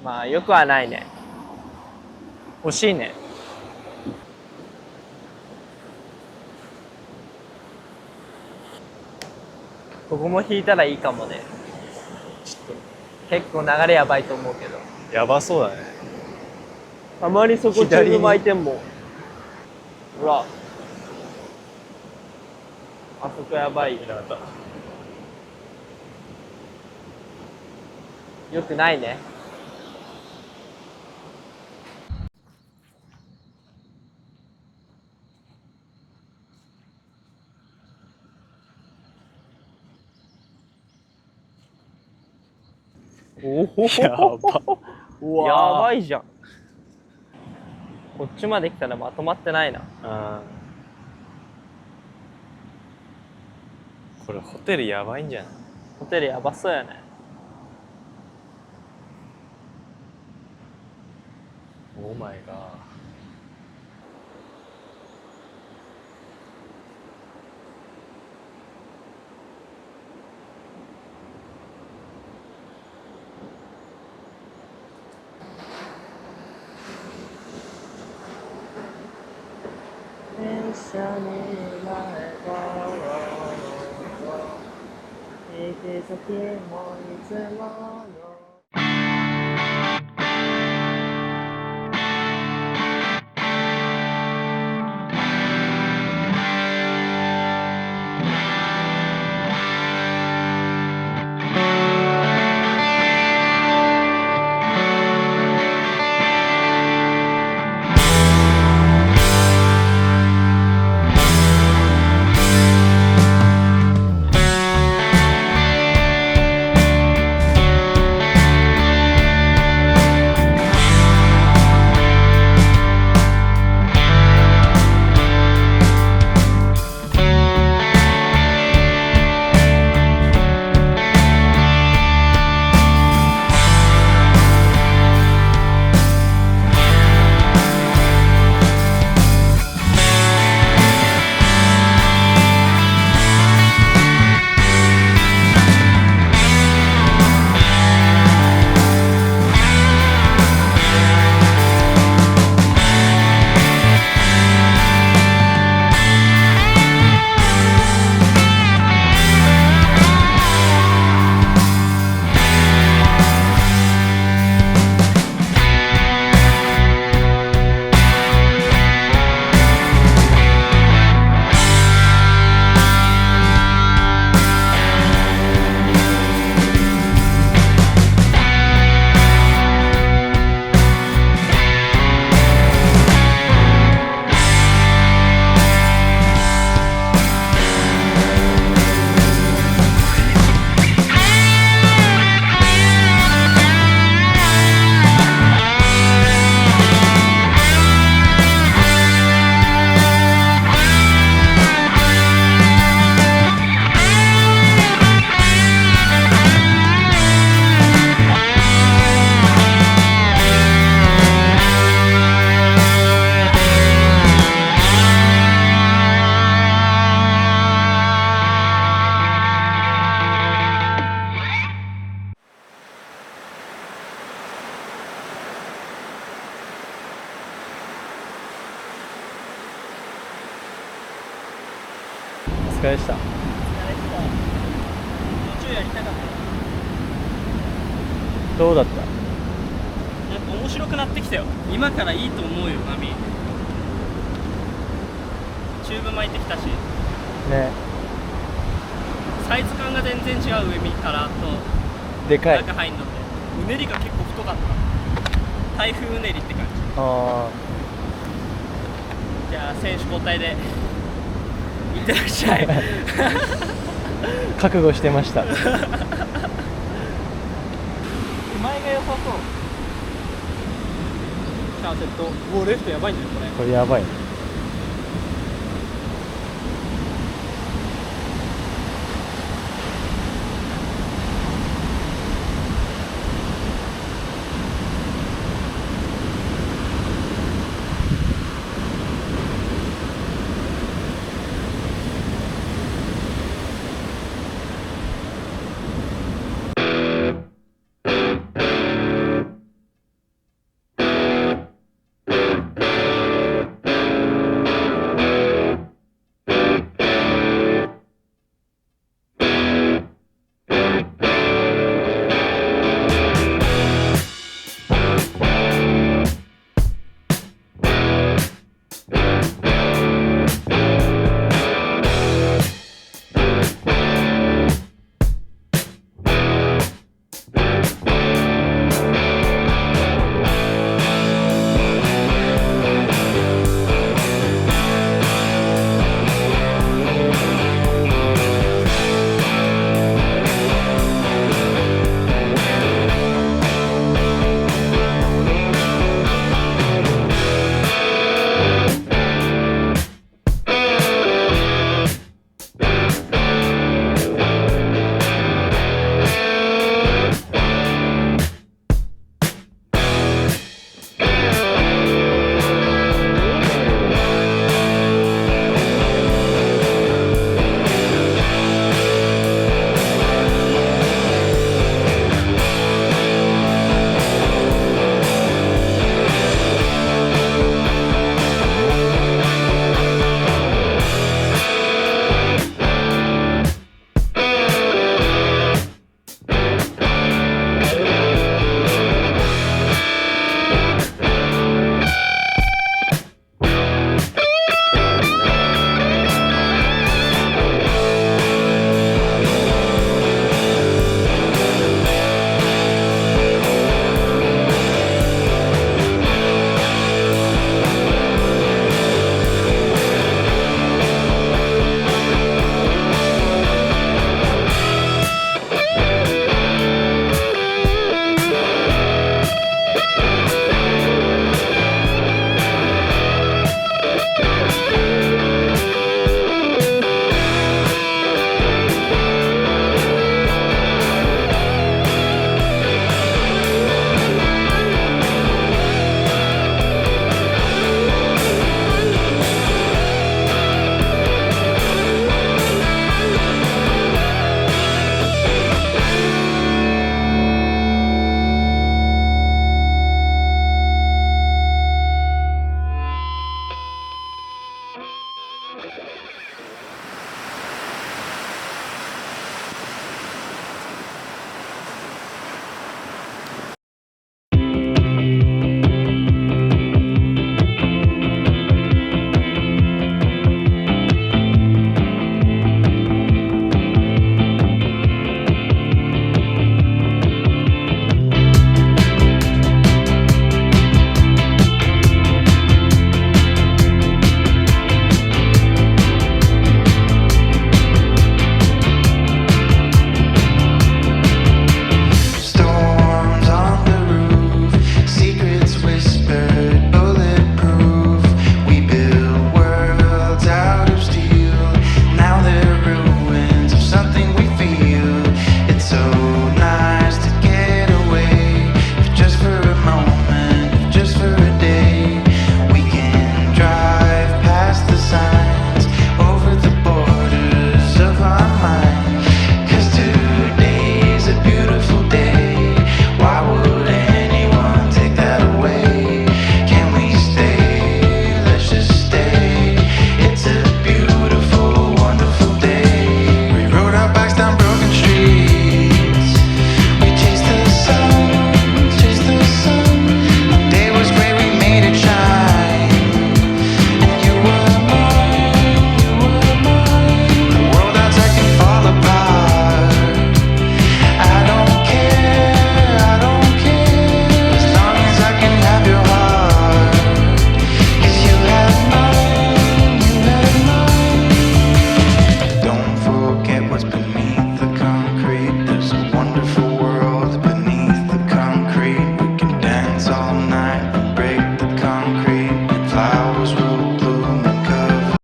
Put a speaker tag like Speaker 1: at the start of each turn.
Speaker 1: まあよくはないね。欲しいね。ここも引いたらいいかもね。ちょっと結構流れやばいと思うけど。
Speaker 2: やばそうだね。
Speaker 1: たまにそこチューブ巻いても。ほら。あそこやばい。よくないね。おお、
Speaker 2: やば。
Speaker 1: やばいじゃん。こっちまで来たらまとまってないな。
Speaker 2: これホテルやばいんじゃない？
Speaker 1: ホテルやばそうやね。
Speaker 2: オーマイガー。
Speaker 1: 電車に前行き先もいつもの
Speaker 2: お疲れでした。
Speaker 1: 途中やりたかった。
Speaker 2: どうだった？
Speaker 1: なんか面白くなってきたよ。今からいいと思うよ、波。チューブ巻いてきたし
Speaker 2: ね。
Speaker 1: サイズ感が全然違う。上見からと
Speaker 2: でかい。
Speaker 1: 中入んのでうねりが結構太かった。台風うねりって感じ。
Speaker 2: あ
Speaker 1: じゃあ選手交代でいってらっしゃい。
Speaker 2: 覚悟してました。
Speaker 1: 手前が良さそう。シャーセット。もうレフトやばいんだよこれ。
Speaker 2: これやばい。